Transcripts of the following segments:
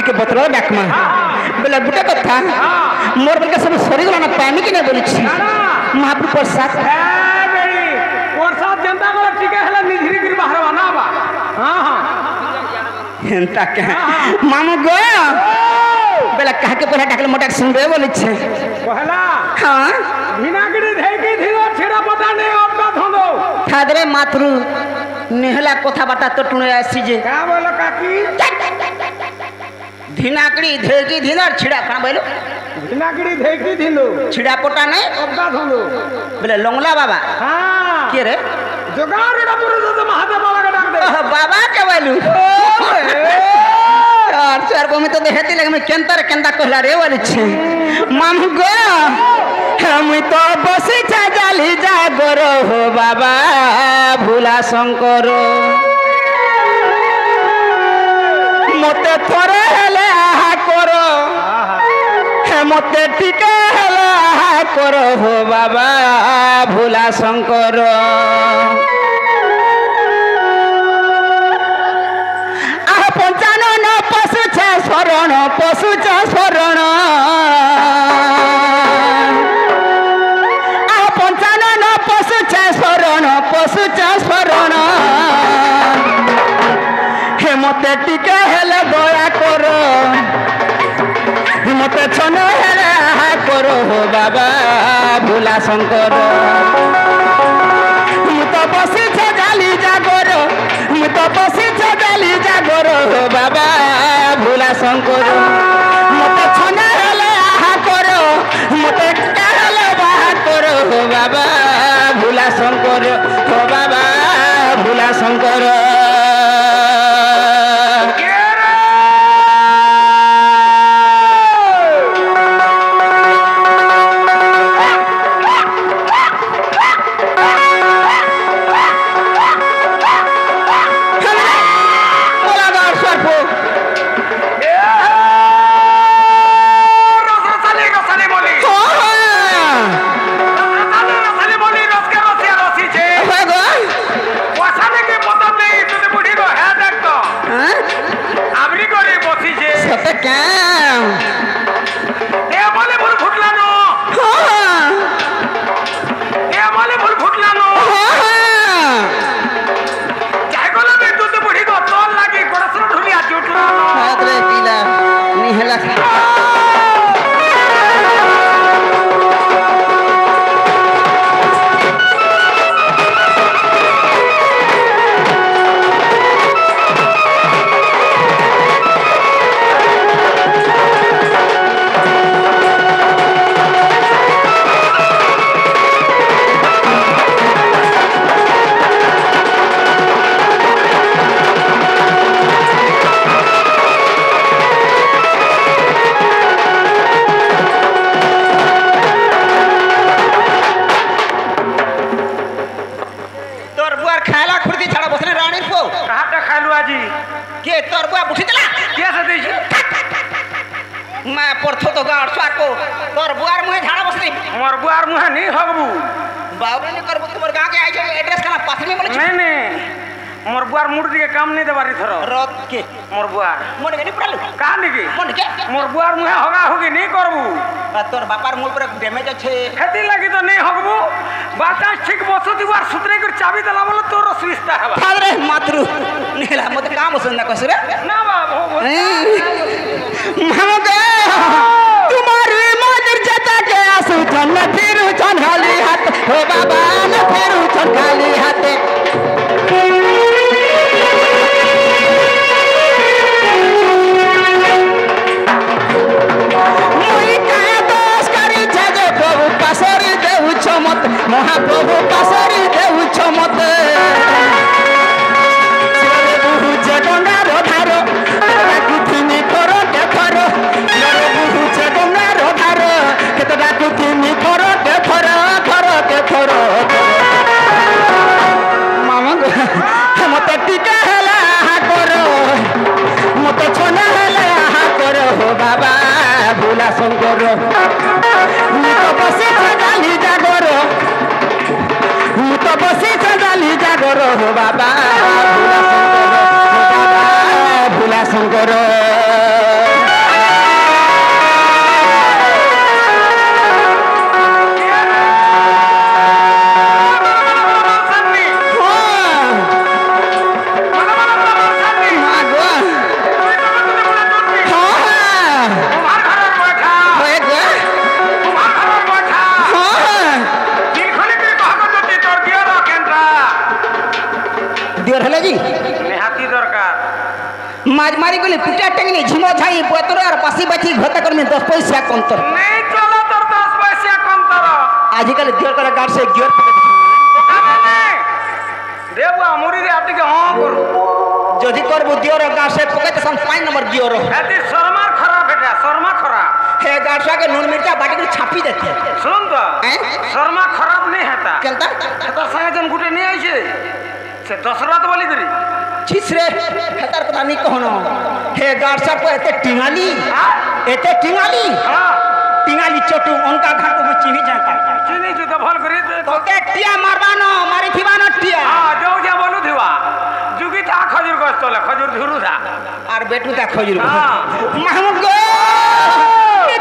के बतल डाकमा बोले गोटे कथा मोर बलके सब सरीगला ना पानी कि नहीं बोली महाप्रभु प्रसाद प्रसाद जनता को टिके हला निधिरी गिर बाहर बना बा हां हां हेंता के मामू गो बेला कह के पहला डाकले मोटा सुनबे बोली छे पहला हां भिनागड़ी धेकी थिलो छेड़ा पता नहीं अपना धंधो थादरे मातृ नेहला कथा बाता तो टुने आसी जे का बोलो काकी धिनाकड़ी धेकी धिनर छिड़ा का बोलो भिनागड़ी धेकी थिलो छिड़ा पटा नहीं अपना धंधो बोले लोंगला बाबा हां के रे जोगाड़ रे पुरुष तो महादेव बाबा का डाक दे बाबा के बोलू यार सर को मैं तो देखती लगे मैं केंतर केंदा कहला रे वाली छे मामू गो हम तो बसी छा जाली जागर हो बाबा भूला शंकर मते थोरे हेले आहा करो मते टिके हेले आहा करो हो बाबा भूला शंकर पंचानन पशु छे शरण पशु छे शरण पंचानन पशु छे शरण पशु छे शरण हे मते टिके हेले दया करो मते छन हेले आहा करो हो बाबा भूला शंकर तो बसी छे जाली जागर तो बसी छे जाली जागर हो बाबा भूला शंकर मते छना हेले आहा करो मते काले बाहा करो हो बाबा भूला शंकर हो बाबा भूला शंकर तोर बापार मूल पर डैमेज अच्छे हेती लगी तो नहीं हगबू बाता ठीक बसती बार सुतरे कर चाबी दला बोल तोर सुविस्ता हवा फादरे मातृ नेला मते काम सुनना कसरे ना बाबू मामगे तुम्हारी मदर जता के आसू जन फिरू जन खाली हाथ हो बाबा न फिरू जन खाली हाथ महाप्रभु पासरी देउ छमत बहु जगंगार धार कुथिनी कर देखर बहु जगंगार धार केतटा कुथिनी कर देखर कर देखर मामा मत टीका हला कर मत छना हला कर हो बाबा भूला शंकर बसी गाली जागर तो बसी गाली जागर हो बाबा भूला शंकर कुटिया टेंगनी झिमो झाई बोतरो और पासी बाची घोता कर में 10 पैसा कंतर नहीं चलो तोर 10 पैसा कम तर आजकल दियर कर गाड़ से गियर देव मुरी रे आटी के हां करू যদি করবো দিওর গাছ সে পকেতে সব 5 নম্বর দিওর এটি শর্মা খারাপ এটা শর্মা খারাপ হে গাছকে নুন মির্চা বাটি করে ছাপি দেখে শুন তো শর্মা খারাপ নেই হেতা কেনতা হেতা সঙ্গে জন গুটে নিয়ে আইছে সে দশরথ বলি করি ছিস রে হেতার কথা নি কহনো হে গাছা কো এতে টিঙালি হ্যাঁ টিঙালি চটু অনকা ঘাট কো চিনি জাতা চিনি জু তো ভাল করি তোকে টিয়া মারবানো মারি থিবানো টিয়া হ্যাঁ যাও যা বলু দিবা যুগি তা খজুর গাছ তোলে খজুর ধুরু দা আর বেটু তা খজুর হ্যাঁ মাহমুদ গো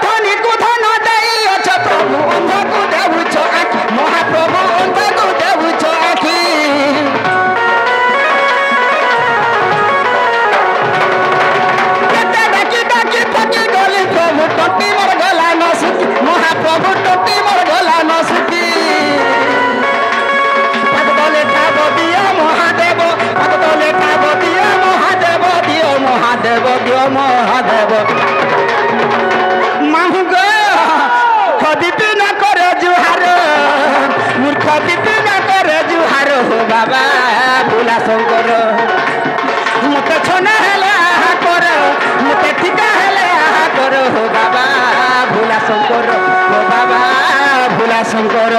ধনি কুধন দেই অছ প্রভু অন্ধকু দেউছ আখি মহাপ্রভু অন্ধকু দেউছ আখি কেতে ডাকি ডাকি থাকি গলি প্রভু টটি মোর গলা নসুকি মহাপ্রভু টটি মোর গলা নসুকি পদলে খাব দিও মহাদেব পদলে খাব দিও মহাদেব দিও মহাদেব দিও মহাদেব মাহু গো খদিতি না করে জুহার মূর্খ দিতি না করে জুহার হো বাবা ভোলা শঙ্কর মতে ছনা হেলে আহা কর মতে ঠিকা হেলে আহা কর হো বাবা ভোলা শঙ্কর হো বাবা ভোলা শঙ্কর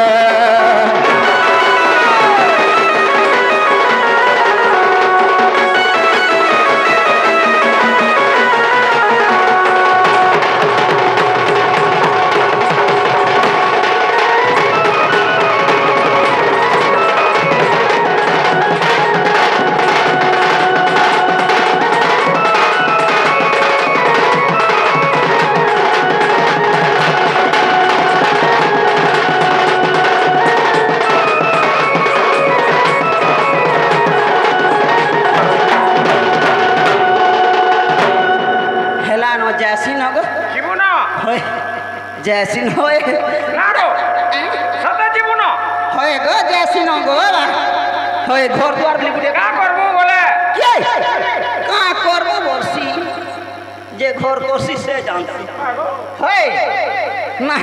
जैसिन होए नारो सदा जीवन होए गो जैसिन गो होए घर द्वार लिखुटे का करबो बोले के का करबो बरसी जे घर कोसी से जानसी होए ना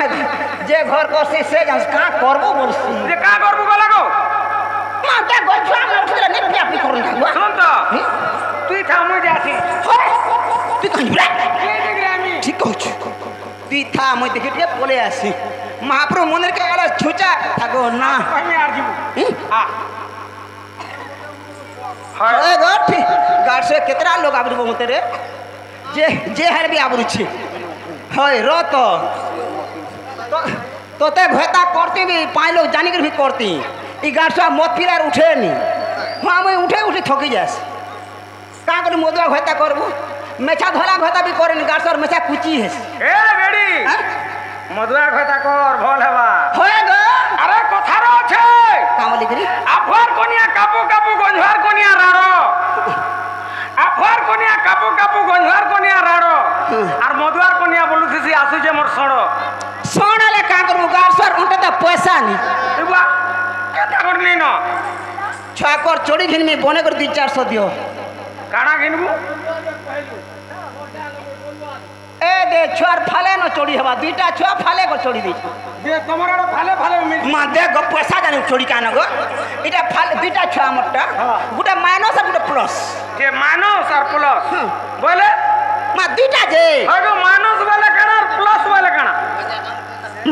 जे घर कोसी से जानस का करबो बरसी जे का करबो बोला गो माता गछवा उठले ने पियापी करन लागो सुन तो তুই থামই যাসি होए তুই কই বলা কে দেখরে আমি ঠিক কইছ তুই থা মই দেখি টিকে বলে আসি মহাপ্রভু মন্দির কে গলা ছুচা থাকো না আমি আর দিব আ হয় গো ঠিক গাড় সে কেতরা লোক আবরু মতে রে যে হার বি আবরুছি হয় রত তোতে ভেতা করতে বি পাঁচ লোক জানি করে ভি করতি ই গাড় সে মত পিরার উঠেনি হ্যাঁ আমি উঠে থকি যাস কা করে মদুয়া ভেতা করবো মেছা ধলা ঘতা বি করেনি গাড় সর মেছা কুচি হেস এ বেডি মধুয়া কথা কর ভাল হেবা হয় গো আরে কথার আছে কামলি করি আফার কোনিয়া কাপু কাপু গঞ্জহার কোনিয়া রাড়ো আফার কোনিয়া কাপু কাপু গঞ্জহার কোনিয়া রাড়ো আর মধুয়ার কোনিয়া বলুছিস আসুছে মোর সড় সোনালে কা করবো গাড় সর উনটা তো পয়সা নি এবা কেতা করনি ন ছয় কর চড়ি ঘিনমি বনে করে 200-400 দিও কানা কিনবু এ দে ছুয়ার ফালে ন চড়ি হবা দুইটা ছুয়া ফালে কর চড়ি দিছি দে তোমার আড়ে ভালে ভালে মিল মা দে গো পয়সা জানি চড়ি কান গো এটা ফালে দুইটা ছুয়া মোরটা গুটা মাইনাস আর গুটা প্লাস যে মাইনাস আর প্লাস বলে মা দুইটা যে আগে মাইনাস বলে কানা আর প্লাস বলে কানা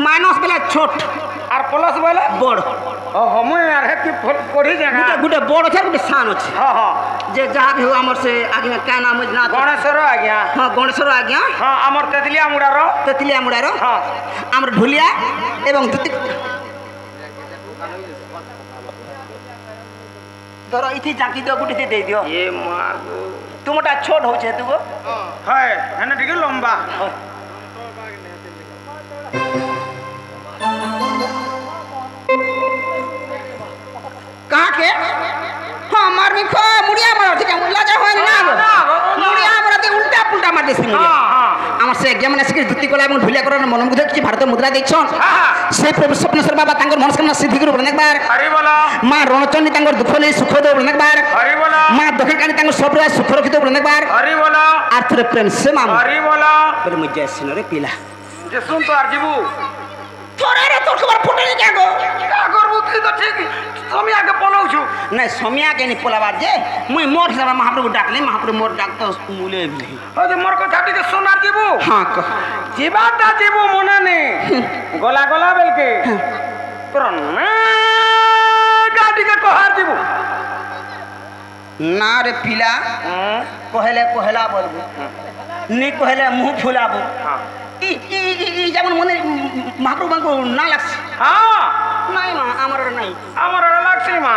মাইনাস বেলা ছোট আর প্লাস বলে বড় ও হমু আর হেতি পড়ি জায়গা গুটা গুটা বড় আছে গুটা সান আছে হ্যাঁ হ্যাঁ যে যা भी हो हमर से आगे का नाम है ना গণেশ্বর আজ্ঞা हां गणेश्वर आज्ञा হ্যাঁ আমার তেতলিয়া মুড়ার তেতলিয়া মুড়ার হ্যাঁ আমরা ঢুলিয়া এবং দুতি ধরো ইতি জাকি দিও গুটি দে দিও এ মা গো তুমটা ছোট হচ্ছে তু গো হয় এনে ঠিক লম্বা कहाँ के हाँ मार भी खो मुड़िया मार ठीक है मुड़िया जा होए ना मुड़िया मार दे उल्टा पुल्टा मार दे मुड़िया हाँ हाँ আমার সে এক্সাম আসিকি দুতি কলা এবং ঢুলিয়া করার মনোমুগ্ধ কিছু ভারত মুদ্রা দিয়েছন সেই প্রভু স্বপ্নেশ্বর বাবা তাঙ্কর মনস্কামনা সিদ্ধি করে বলে দেখবার মা রণচণ্ডী তাঙ্কর দুঃখ নেই সুখ দেব বলে দেখবার মা দক্ষিণকালী তাঙ্কর সব সুখ রক্ষিত বলে দেখবার আর থরে প্রেম সে মামু বলে মুই যাইছিন রে পিলা যে শুন তো আর যাবু তোরা রে তোর খবর ফুটেনি কে গো কা করবু তুই তো ঠিক তুমি আগে পলাউছু না সময়া কেনি পোলাবার যে মুই মোর হিসাবে মহাপ্রভু ডাকলে মহাপ্রভু মোর ডাক তো মুলে নেই ওই যে মোর কথা টিকে শোনার যাবু হ্যাঁ কহ জীবাটা যাবু মনে নে গলা গলা বেলকে তোর গাড়িকে কহার যাবু না রে পিলা কহেলে কহেলা বলবো নি কহেলে মুখ ফুলাবো যেমন মনে মহাপ্রভু না লাগছে হ্যাঁ নাই মা আমার নাই আমার লাগছে মা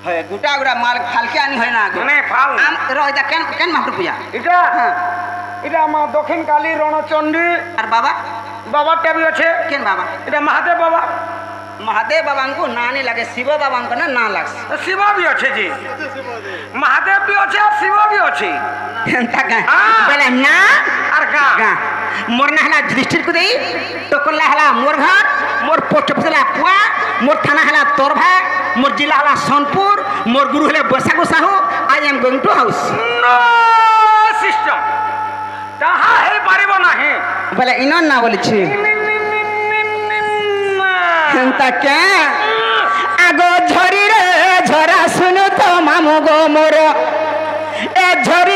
হয় গোটা গোটা মাল ফালকে আনি হয় না মানে ফাল রয়দা কেন কেন মহাপ্রভু পূজা এটা এটা মা দক্ষিণ কালী রণচণ্ডী আর বাবা বাবার টাবি আছে কেন বাবা এটা মহাদেব বাবা महादेव बाबा को ना नहीं लगे शिव बाबा को ना लगे शिव भी अच्छे जी महादेव भी अच्छे और शिव भी अच्छे बोले ना और का मोर ना हला दृष्टि को देई टोकला हला मोर घर मोर पोस्ट ऑफिस हला पुआ मोर थाना हला तोरभा मोर जिला हला सोनपुर मोर गुरु हले बसागो Sahu I am going to house no system ताहा हे पारिबो नाही बोले इनो ना बोली छी क्या आगो झरी रे झरा सुनु तो मामू गो मोर ए झरी